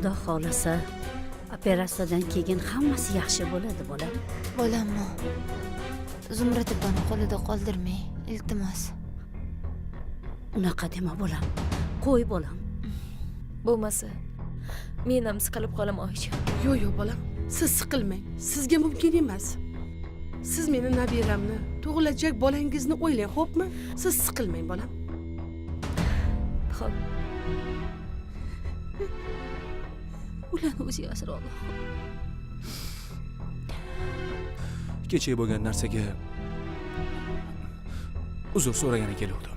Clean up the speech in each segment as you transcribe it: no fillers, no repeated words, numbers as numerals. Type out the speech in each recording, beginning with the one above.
Xudo xolasa, operatsiyadan keyin hammasi yaxshi bo'ladi, bolam. Bolammi? Zumrad opani qo'lida qoldirmang, iltimos. Unaqa dema, bolam. Qo'y, bolam. Bo'lmasa, men ham siqilib qolaman, oyijon. Yo'q, bolam. Siz siqilmang. Sizga mumkin emas. Siz meni nabiramni, tug'ilajak bolangizni o'ylang, xo'pmi? Siz siqilmang, bolam. Xo'p. Ularni o'ziga asra Alloh. Kecha bo'lgan narsaga uzr so'ragani keldim.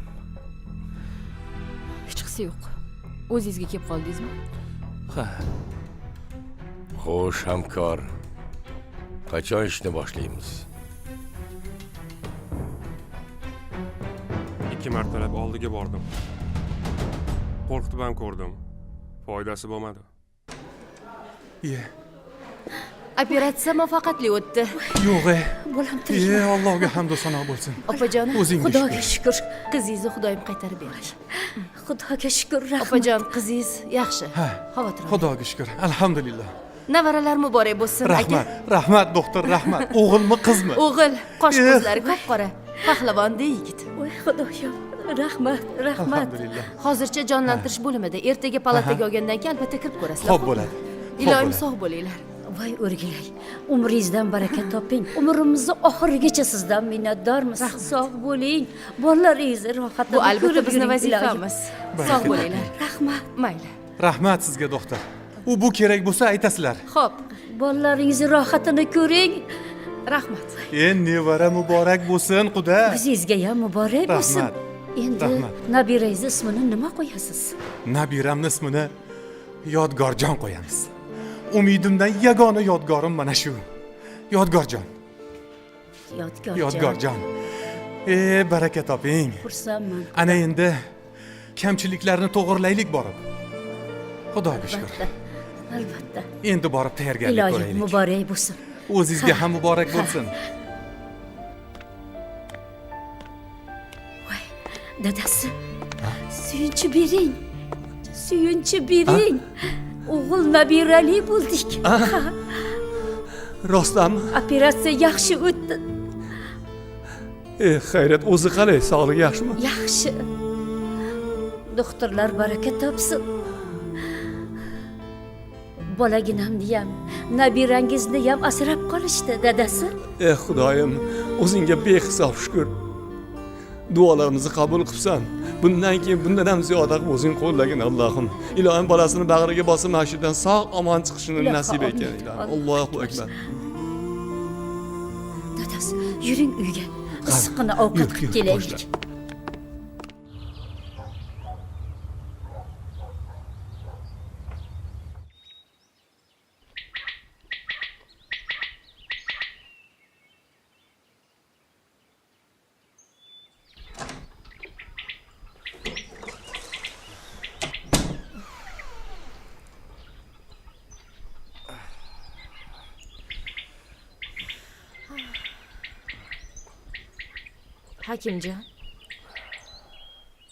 Hech qisi yo'q. O'zingizga kelib qoldingizmi? Ha, Xo'sh, hamkor. Qachon ishni boshlaymiz? 2 martalab oldiga bordim. Qo'rqitib ham ko'rdim. Foydasi bo'lmadi. ye. Operatsiya muvaffaqiyatli o'tdi. Yo'q, Bolam ye, tinchlan. Allohga hamd va sano bo'lsin. Opajon, O'zingga Xudoga shukr. qizingizni Xudoyim qaytarib beray. Xudoga shukr. Rahmat. Opajon, qizingiz yaxshi. Ha, Xavotir olmang. Xudoga shukr. Alhamdulillah. Navaralar muborak bo'lsin, aka. Rahmat, rahmat doktor, rahmat. O'g'ilmi, qizmi? O'g'il, qosh ko'zlari qop-qora. Pahlavonda yigit. Voy Xudoyim. Rahmat, rahmat. Alhamdulillah. Hozircha jonlantirish bo'limida. Ertaga palataga olgandan keyin albatta kirib ko'rasizlar. Xo'p bo'ladi. Iloyim sog' bo'linglar. Voy o'rgilay. Umringizdan baraka toping. Umrimizni oxirigacha sizdan minnatdormiz. Sog' bo'ling. Bolalaringizni rohatda Bu albatta ko'rib bizning yuring, iloyim. vazifamiz. Sog' bo'linglar. Rahmat. Mayli. Rahmat sizga doktor. Bu kerak bo'lsa aytasizlar. Xo'p, Bolalaringizni rohatini ko'ring. rahmat. Nevara muborak bo'lsin, Xudo. O'zingizga ham muborak bo'lsin. Rahmat. Endi Rahmat. nabirangizni ismini nima qo'yasiz? Nabiramning ismini Yodgorjon qo'yamiz. Umidimdan yagona yodgorim mana shu. Yodgorjon. Yodgorjon. Baraka toping. Xursandman. Ana endi kamchiliklarni to'g'irlaylik borib. Xudoga shukr. Albatta. Endi borib tayyorgarlik Iloyim ko'raylik. muborak bo'lsin. O'zingizga ham muborak bo'lsin. Voy, dadasi. Suyunchi bering. Suyunchi bering. O'g'il nabirali bo'ldik. Rostdanmi? Operatsiya yaxshi o'tdi. Xayrat, o'zi qalay? Sog'ligi yaxshimi? Yaxshi. Doktorlar baraka topsin. Bolaginamni ham, nabirangizni ham asrab qolishdi, dadasi. Xudoyim, o'zingga behisob shukr. Duolarimizni qabul qilsan. Bundan keyin bundan ham ziyoda qilib o'zing qo'llagin, Allohim. Ilohim bolasini bag'riga bosib masjiddan sog' omon chiqishini nasib etgan. Allohu akbar. Dadasi, yuring uyga. Issiqqina ovqat qilib kelaylik. Hakimjon.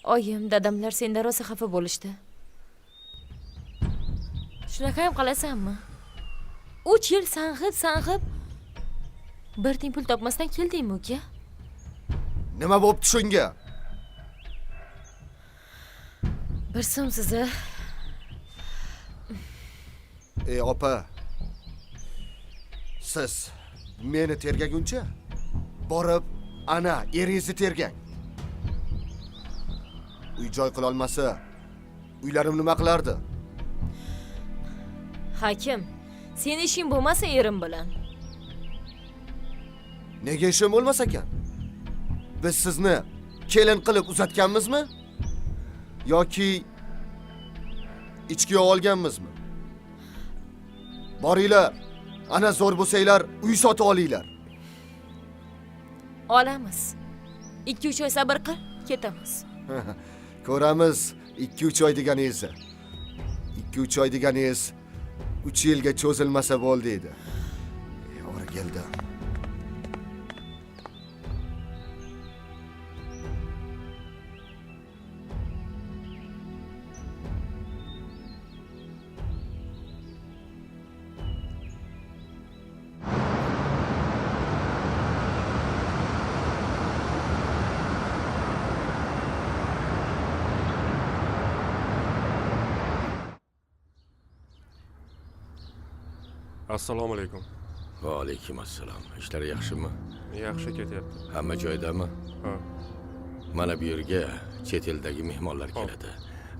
Oyim, dadamlar senda rosa xafa bo'lishdi. Shunaqa ham qilasanmi? 3 yil sang'ib bir tiyin pul topmasdan keldingmi, uka? Nima bo'pti shunga? Bir so'm sizni. Opa. Siz meni tergaguncha borib ana eringizni tergang. Uy joy qila olmasa, uylarim nima qilardi? Hakim, seni ishing bo'lmasa erim bilan. Nega ishim bo'lmas ekan? Biz sizni kelin qilib uzatganmizmi? Yoki ichki olganmizmi? Boringlar, ana zo'r bo'lsanglar, uy sotib olinglar. Olamiz. 2-3 oy sabr qil, ketamiz. Ko'ramiz 2-3 oy deganingizni. 2-3 oy deganingiz 3 yilga cho'zilmasa bo'ldi edi. Ora keldi. Assalomu alaykum. Va alaykum assalom. Ishlar yaxshimi? Yaxshi ketyapti. Hamma joydami? Ha. Mana bu yerga chet eldagi mehmonlar keladi.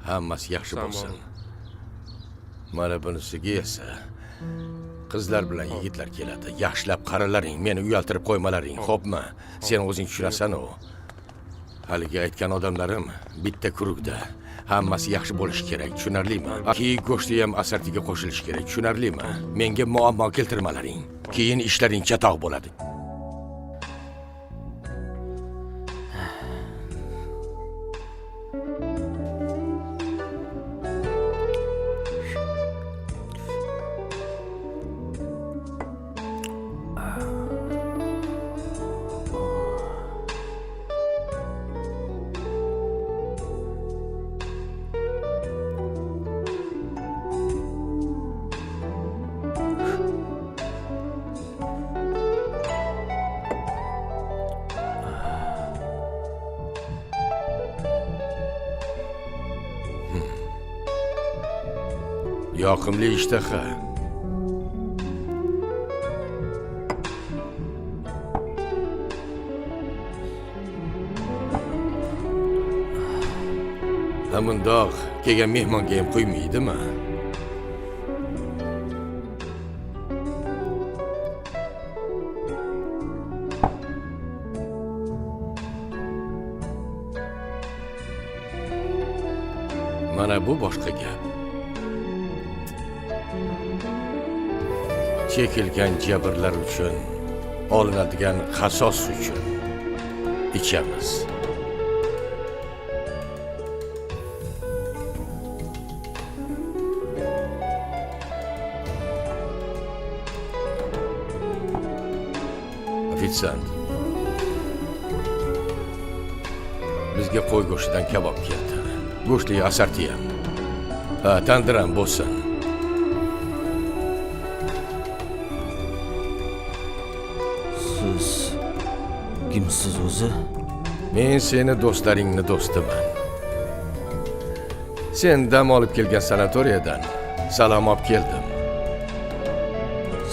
Hammasi yaxshi bo'lsin. Mana bunisiga esa qizlar bilan yigitlar keladi. Yaxshilab qaralaring, meni uyaltirib qo'ymalaring, xo'pmi? Sen o'zing tushirasan-ku. Haligi aytgan odamlarim bitta kurukda. Hammasi yaxshi bo'lishi kerak, tushunarlimi? Keyin go'shti ham asartiga qo'shilishi kerak, tushunarlimi? Menga muammo keltirmalaring. Keyin ishlaring chatoq bo'ladi. Yoqimli ishtaha. Hamundoq kelgan mehmonga ham qo'ymaydimi? Mana bu boshqa gap. Chekilgan jabrlar uchun, olinadigan qasos uchun ichamiz. Ofitsiant. Bizga qo'y go'shtidan kabob keldi. Go'shtli asarti ham. Ha, tandir ham bo'lsin. Siz kimsiz o'zi? Men seni do'stlaringni do'stiman. Sen dam olib kelgan sanatoriyadan salom olib keldim.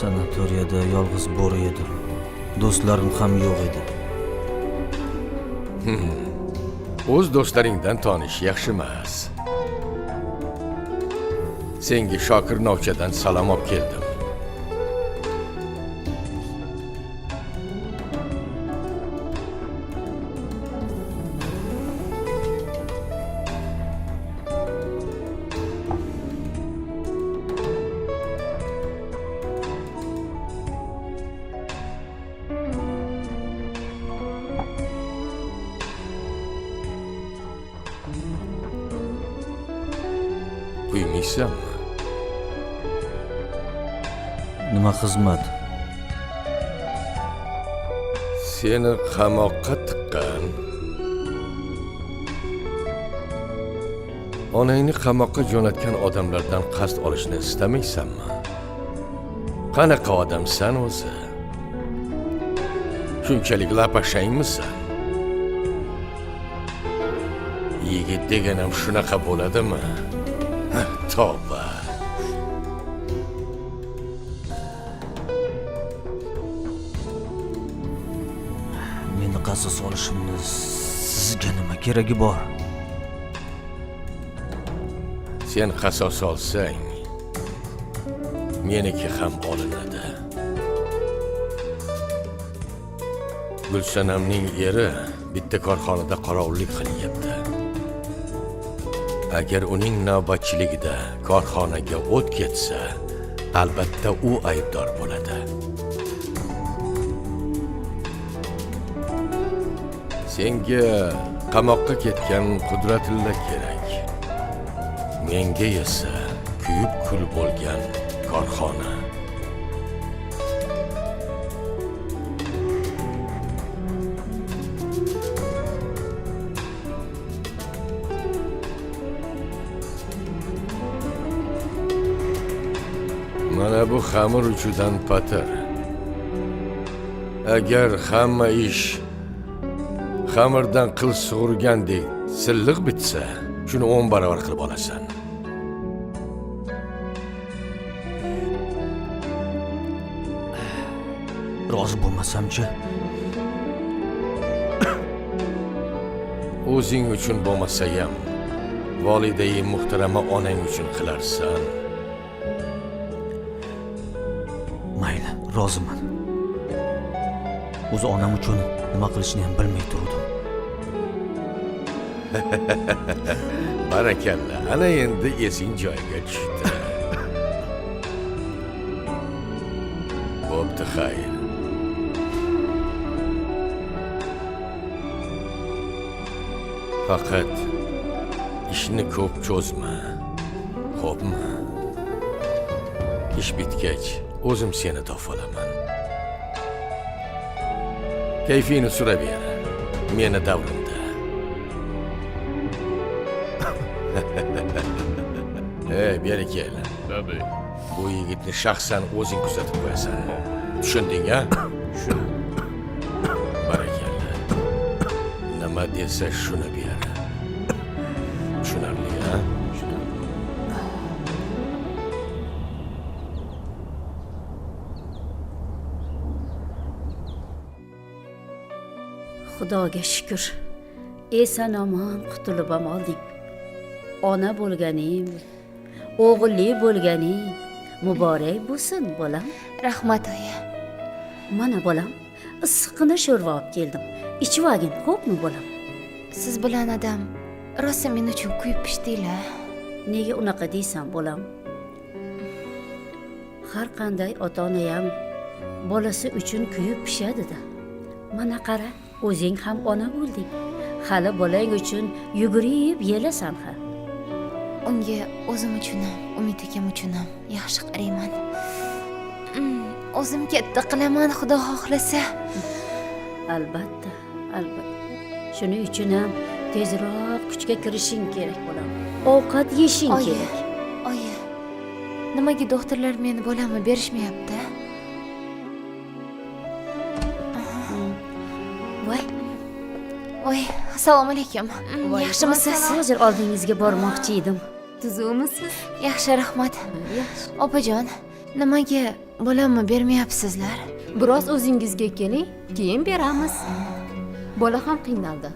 Sanatoriyada yolg'iz bor edim. Do'stlarim ham yo'q edi. O'z do'stlaringdan tonish yaxshi emas. Senga Shokir Novchadan salom olib keldim. Uymaysanmi? Nima xizmat? Seni qamoqqa tiqqan. Onangni qamoqqa jo'natgan odamlardan qasd olishni istamaysanmi? Qanaqa odamsan o'zi? Shunchalik lapashangmisan? Yigit deganim shunaqa bo'ladimi? Tavba. Meni qasos olishimni sizga nima keragi bor? Sen qasos olsang, meniki ham olinadi. Gulsanamning eri bitta korxonada qorovullik qilyapti. Agar uning navbatchiligida korxonaga o't ketsa, albatta u aybdor bo'ladi. Senga qamoqqa ketgan Qudratilla kerak. Menga esa kuyib kul bo'lgan korxona. Mana bu xamir uchidan patir. Agar hamma ish xamirdan qil sug'urgandek silliq bitsa, shuni 10 barobar qilib olasan. rozi bo'lmasam-chi? O'zing uchun bo'lmasa ham, volidai muhtarama onang uchun qilarsan. Mayli, roziman. O'zi onam uchun nima qilishni ham bilmay turdim. Barakalla, ana endi esing joyiga tushdi. Bo'pti, xayr. Faqat ishni ko'p cho'zma. Xo'pmi? Ish bitgach, o'zim seni topolaman. Kayfini so'raver. Meni davrimda. Beri kel. Tabii. Bu yigitni shaxsan o'zing kuzatib qo'yasan. Tushunding-a? Tushundim. Barakalla. Nima desa shuni ber. Tushunarli-a? Xudoga shukr. Eson omon qutulib ham olding. Ona bo'lganing, o'g'illi bo'lganing muborak bo'lsin, bolam. Rahmat oyi. Mana bolam, issiqqina sho'rva olib keldim. Ichib olgin, xo'pmi bolam? Siz bilan adam rosa men uchun kuyib pishdinglar. Nega unaqa deysan, bolam? Har qanday ota-ona ham bolasi uchun kuyib pishadi-da. Mana qara, o'zing ham ona bo'lding. Hali bolang uchun yugurib yelasan ha. Unga o'zim uchun ham, Umid akam uchun ham yaxshi qarayman. O'zim katta qilaman, Xudo xohlasa. Albatta, albatta. Shuning uchun ham tezroq kuchga kirishing kerak, bolam. Ovqat yeyishing kerak. Oyi, nimaga doktorlar meni bolamni berishmayapti? Voy, assalomu alaykum. Yaxshimisiz? Hozir oldingizga bormoqchi edim. Tuzukmisiz? Yaxshi, rahmat. Opajon, nimaga bolamni bermayapsizlar? Biroz o'zingizga keling, keyin beramiz. Bola ham qiynaldi.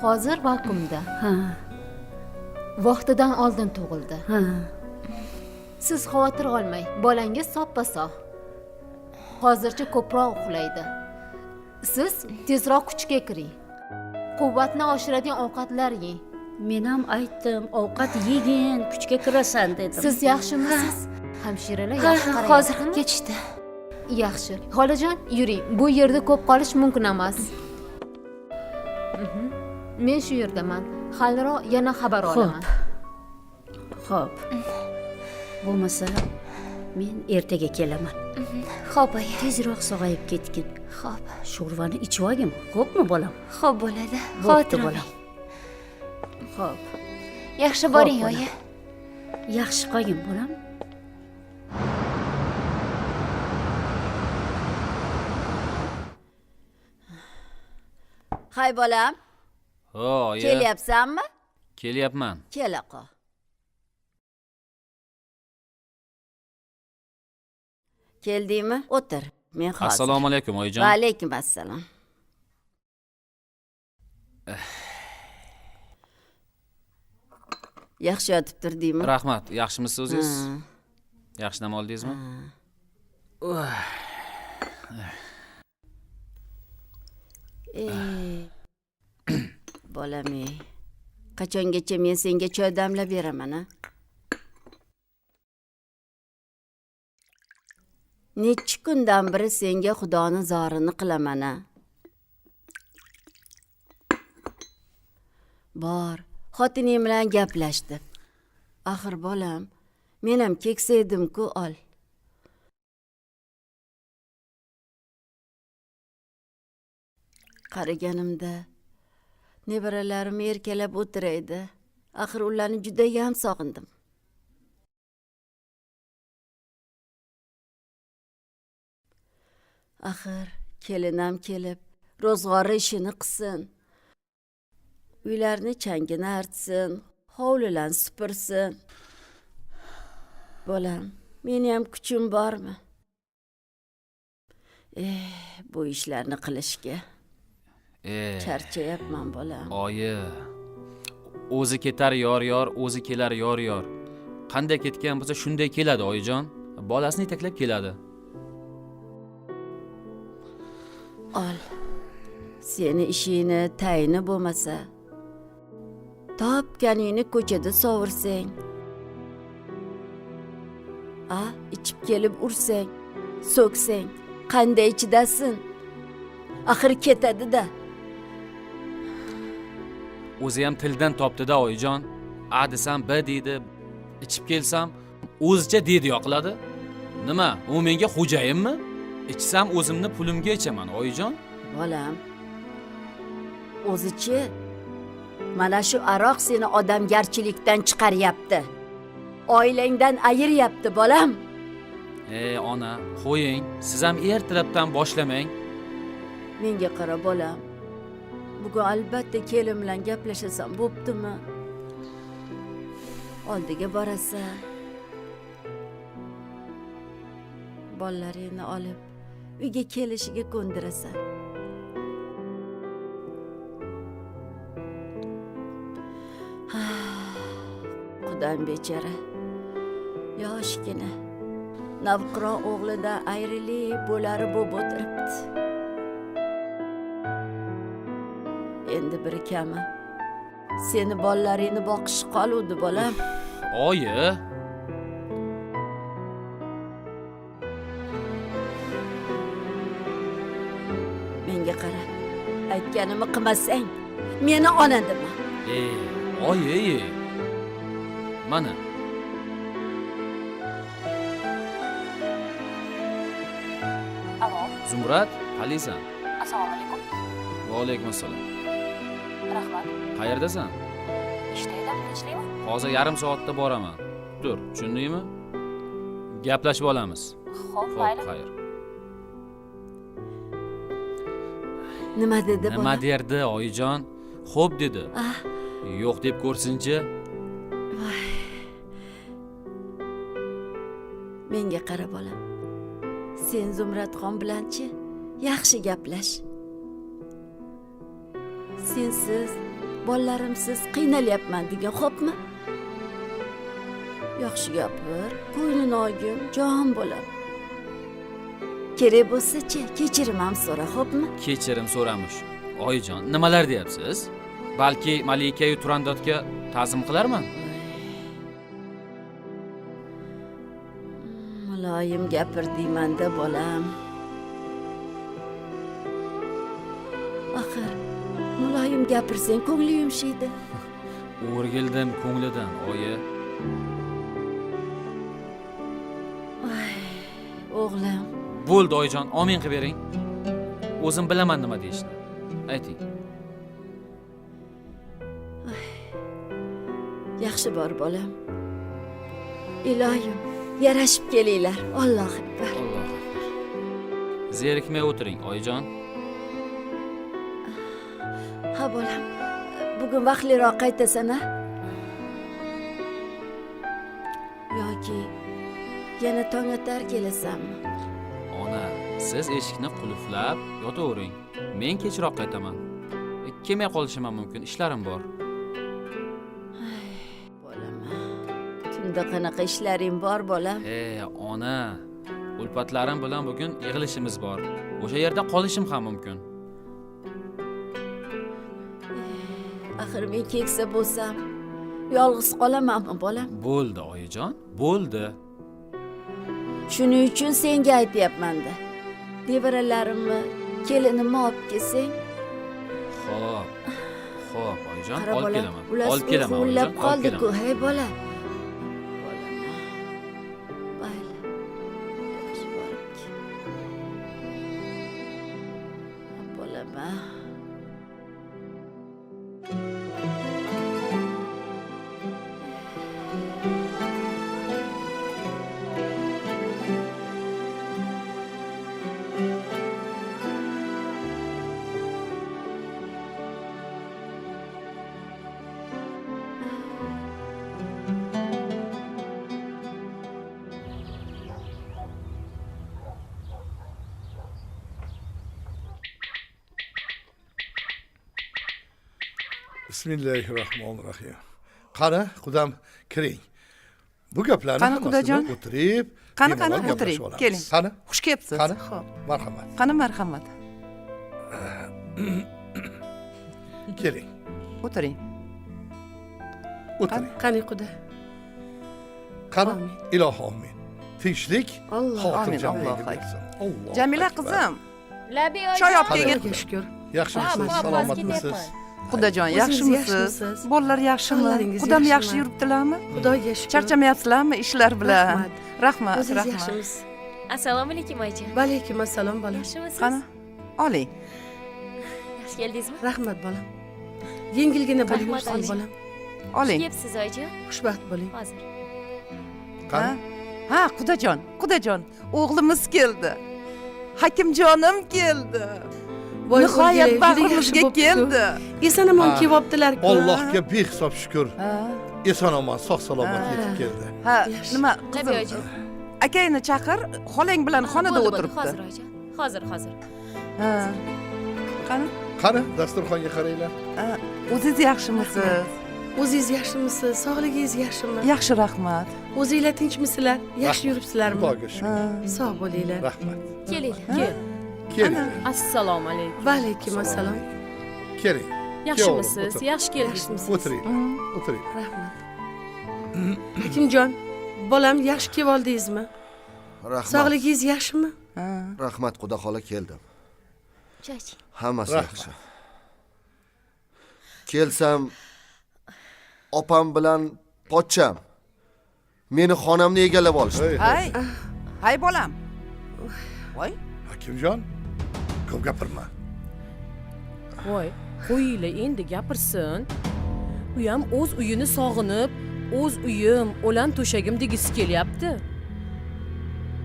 Hozir vakuumda. Ha, Vaqtidan oldin tug'ildi. ha. Siz xavotir olmang, bolangiz soppa-sog'. Hozircha ko'proq uxlaydi. Siz tezroq kuchga kiring. Quvvatni oshiradigan ovqatlar yeng. Men ham aytdim, ovqat yegin, kuchga kirasan dedim. Siz yaxshimisiz? Hamshiralar Ha, yaxshi qarayapti. hozir ketishdi. Yaxshi. Xolajon, yuring. Bu yerda ko'p qolish mumkin emas. Men shu yerdaman. Haliroq yana xabar olaman. Xo'p. Bo'lmasa men ertaga kelaman. Xo'p, oyi. Tezroq sog'ayib ketgin. Xo'p. Sho'rvani ichib olgin, xo'pmi bolam? Xo'p bo'ladi. Bo'pti, Xavotir bolam. olmang. Xo'p. Yaxshi boring, bolam. oyi. Yaxshi qolgin, bolam. Hay bolam, O, ya. kelyapsanmi? Kelyapman. Kela qol. Keldingmi? O'tir. Men hozir. Assalomu alaykum, oyijon. Va alaykum assalom. Yaxshi yotib turdingmi? Rahmat. Yaxshimisiz o'zingiz? Ha. Yaxshi dam oldingizmi? Bolam, qachongacha men senga choy damlab beraman, a? Necha kundan beri senga Xudoni zorini qilaman, a? Bor, xotining bilan gaplashdim. Axir bolam, men ham keksa edim-ku, ol. Qaraganimda nevaralarim erkalab o'tiraydi. Axir ularni juda ham sog'indim. Axir kelinam kelib, ro'zg'ori ishini qilsin. Uylarni changini artsin, hovlilarni supursin. Bolam, meni ham kuchim bormi? Bu ishlarni qilishga charchayapman bolam. Oyi. O'zi ketar yor, o'zi kelar yor. Qanday ketgan bo'lsa shunday keladi oyijon. Bolasini yetaklab keladi. Ol. Seni ishingni tayini bo'lmasa, topganingni ko'chada sovursang, ichib kelib ursang, so'ksang, qanday chidasin? Axir ketadi-da. O'zi ham tildan topdi-da oyijon. A desam B deydi. Ichib kelsam o'zicha deydi yoqiladi. Nima? U menga xo'jayinmi? Ichsam o'zimni pulimga ichaman oyijon. Bolam, o'zichi mana shu aroq seni odamgarchilikdan chiqaryapti. Oilangdan ayiryapti bolam. Ona, qo'ying. Siz ham ertalabdan boshlamang. Menga qara bolam. Bugun albatta kelin bilan gaplashasan, bo'ptimi? Oldiga borasan. Bolalaringni olib uyga kelishiga ko'ndirasan. Qudam bechara. Yoshgina navqiron o'g'lidan ayrilib bo'lari bo'lib o'tiribdi. Endi bir kami seni bolalaringni boqish qoluvdi bolam. Oyi. Menga qara. Aytganimni qilmasang, meni onadimi? Oyi. Mana. Alo. Zumrad, qalisan? Assalomu alaykum. Va alaykum assalom. Rahmat. Qayerdasan? Ishda edim, tinchlikmi? Hozir yarim soatda boraman. Tur, tushundingmi? Gaplashib olamiz. Xo'p, mayli. Xayr. Nima dedi bolam? Nima derdi oyijon? Xo'p dedi. Yo'q deb ko'rsinchi. Menga qara bolam. Sen Zumradxon bilanchi yaxshi gaplash. Sensiz, bolalarimsiz qiynalyapman degan, xo'pmi? Yaxshi gapir, ko'nglini olgin, jon bolam. Kerak bo'lsa-chi, kechirim ham so'ra, xo'pmi? Kechirim so'ramush. Oyijon, nimalar deyapsiz? Balki Malika-yu Turandotga ta'zim qilarman. Muloyim gapir deyman-da bolam. Axir muloyim gapirsang ko'ngli yumshaydi. O'rgildim ko'nglidan, oyi. O'g'lim. Bo'ldi oyijon, omin qilib bering. O'zim bilaman nima deyishni. Ayting. Yaxshi bor bolam. Iloyim, yarashib kelinglar. Alloh akbar. Alloh akbar. Zerikmay o'tiring, oyijon. Ha bolam. Bugun vaqtliroq qaytasan-a? Yoki yana tongatar kelasanmi? Ona, siz eshikni qulflab yotavering. Men kechroq qaytaman. Kelmay qolishim ham mumkin, ishlarim bor. Bolam. Tunda qanaqa ishlaring bor bolam? Ona, ulfatlarim bilan bugun yig'ilishimiz bor. O'sha yerda qolishim ham mumkin. Axir men keksa bo'lsam, yolg'iz qolamanmi bolam? Bo'ldi oyijon, bo'ldi. Shuning uchun senga aytyapman-da. Nevaralarimni, kelinimni olib kelsang. Xo'p, oyijon, Qara olib bolam, kelaman. ular Olib kelaman. uxlab oyijon, olib qoldi-ku, kelaman. hey bola. Mayli. Yaxshi boribdi. Bolam. Bismillahirrohmanirrohim. Qani, qudam kiring. Bu gaplarni Qani, qudajon? o'tirib, Qani, bemalol o'tiring, gaplashib olamiz. keling. Qani? Xush kelibsiz. Qani? Marhamat. Qani, marhamat. Keling. O'tiring. O'tiring. qani quda. Qani, ilohi omin. Tinchlik, Alloh xotirjamlik Alloh bersin. Alloh. Jamila akbar. qizim, Labi choy olib Qani? kelgin. Xudoga shukr. Yaxshimisiz, Ha, salomatmisiz? Qudajon, O'zingiz yaxshimisiz? yaxshimisiz? Bolalar yaxshimi? Xotinlaringiz Qudam yaxshi yaxshimi? yuribdilarmi? Xudoga shukr. Charchamayapsizlarmi ishlar bilan? Rahmat. Rahmat, O'zingiz rahmat. yaxshimisiz? Assalomu alaykum oyijon. Va alaykum assalom bolam. Yaxshimisiz? Qani, oling. Yaxshi keldingizmi? Rahmat bolam. Yengilgina bo'ling, Rahmat, Husn oyijon. bolam. Oling. Kelyapsiz oyijon? Xushbaxt bo'ling. Hozir. Ha? Ha, qudajon, o'g'limiz keldi. Hakimjonim keldi. Voy, Nihoyat o'rgilay, juda yaxshi bag'rimizga bo'pti-ku. keldi. Eson-omon Ha. kelyaptilar-ku. Allohga behisob shukr. Ha, Eson-omon, sog'-salomat yetib keldi. ha, Yaxshi. nima, Labi qizim? oyijon. Akangni chaqir, xolang bilan xonada Bo'ldi, o'tiribdi. Hozir oyijon. Hozir. Ha. Qani? Qani, dasturxonga qaranglar. Ha, o'zingiz yaxshimisiz? O'zingiz yaxshimisiz? Sog'ligingiz yaxshimi? Yaxshi, rahmat. O'zinglar tinchmisizlar? Yaxshi yuribsizlarmi? Xudoga shukr. Ha. Sog' bo'linglar. Rahmat. Kelinglar. Keling. Assalomu alaykum. Va alaykum assalom. Keling. Yaxshimisiz? O'tir. Yaxshi keldingiz. Yaxshimisiz? O'tiring. O'tiring. Rahmat. Hakimjon, bolam yaxshi kelib oldingizmi? Rahmat. Sog'ligingiz yaxshimi? Ha. Rahmat, Xudo xola keldim. Choy. Hammasi Rahmat. yaxshi. Kelsam opam bilan pochcham meni xonamni egallab olishdi. Hay. Hay bolam. Voy. Hakimjon, ko'p gapirma. Voy, qo'yinglar endi gapirsin. U ham o'z uyini sog'inib, o'z uyim, o'lan to'shagim degisi kelyapti.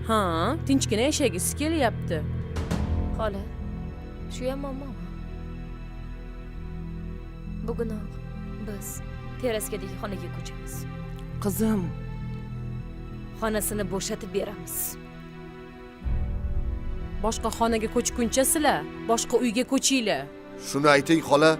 Ha, tinchgina yashagisi kelyapti. Xola. Shu ham muammomi? Bugunoq biz terraskadagi xonaga ko'chamiz. Qizim, Xonasini bo'shatib beramiz. Boshqa xonaga ko'chguncha sizlar boshqa uyga ko'chinglar. Shuni ayting, xola.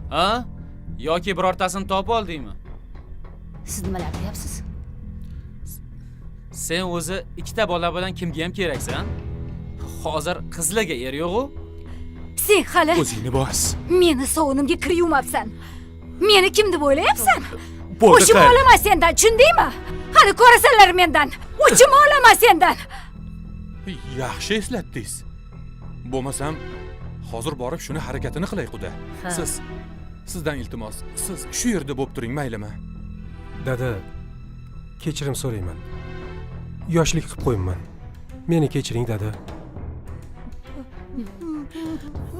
Ha? Yoki birortasini topib oldingmi? Siz nimalar deyapsiz? Sen o'zi ikkita bola bilan kimga ham keraksan? Hozir qizlarga er yo'q-ku. Sen hali O'zingni bos. meni sovunimga kir yuvmabsan. Meni kim deb o'ylayapsan? Bo'ldi, O'chim qay. olaman sendan, tushundingmi? Hali ko'rasanlar mendan. O'chim olaman sendan. Yaxshi eslatdingiz. Bo'lmasam, hozir borib shuni harakatini qilay quda. Ha. Sizdan iltimos, siz shu yerda bo'lib turing, maylimi? Dada, kechirim so'rayman. Yoshlik qilib qo'yibman. Meni kechiring, dada.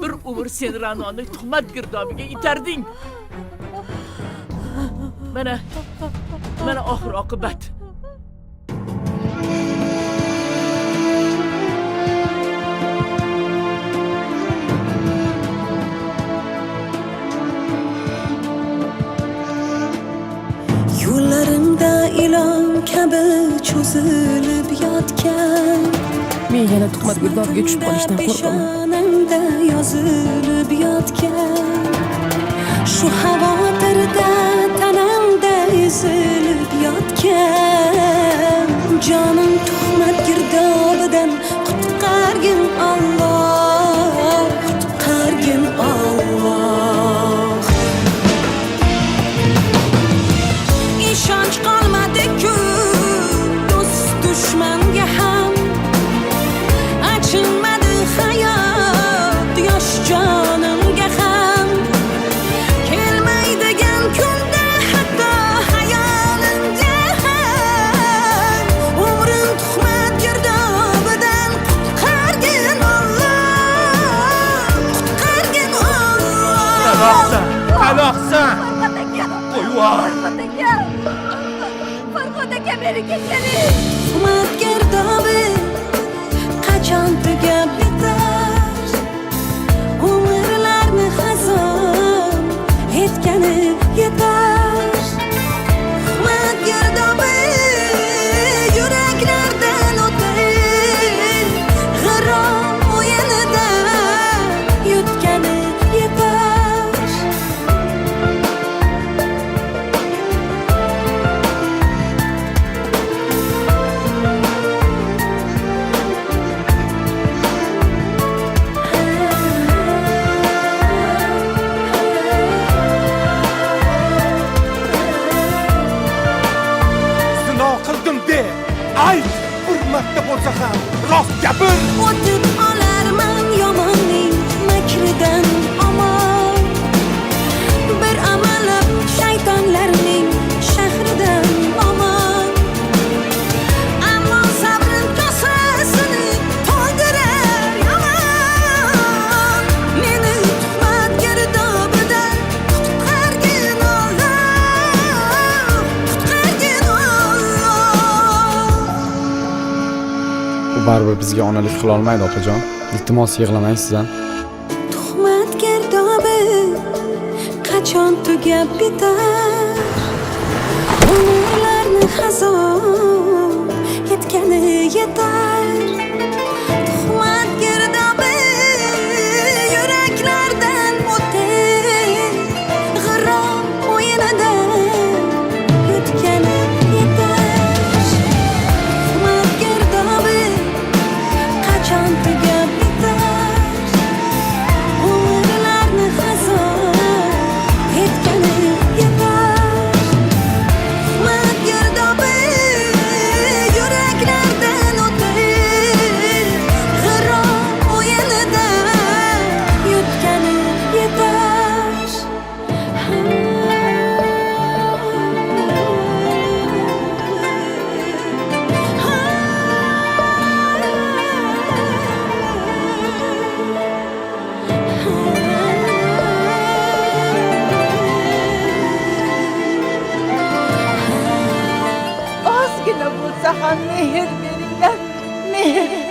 Bir umr sen Ra'noni tuhmat girdobiga itarding. Mana oxir oqibat. Yo'llarimda ilon kabi cho'zilib yotgan. Men yana tuhmat girdobiga tushib qolishdan qo'rqaman. Peshonamda yozilib yotgan. Shu xavotirda tanamda ezilib yotgan. Jonim tuhmat girdobidan qutqargin Alloh, qutqargin Alloh. İşonch qolmadi-ku do'st dushmanga ham. Achinmadi hayot yosh jonimga ham. Kelmaydigan kunda hatto hayolimga ham. Umrim tuhmat girdobidan qutqargin Alloh, qutqargin Alloh. Aloqsan. Qo'yvoy. Farhod aka beri ketganing. Tuhmat girdobi qachon tugab bitar? Umrlarni xazon baribir bizga onalik qila olmaydi opajon. Iltimos yig'lamang sizdan. tuhmat girdobi qachon tugab bitar umrlarni hazon yetgani yetar tuhmat girdobi yuraklardan o'tib g'irrom o'yinida yutgani yetar tuhmat girdobi qachon tugab bitar umrlarni hazon yetgani yetar tuhmat girdobi yuraklardan o'tib g'irrom o'yinida yutgani yetar ozgina bo'lsa ham mehr beringlar, mehr.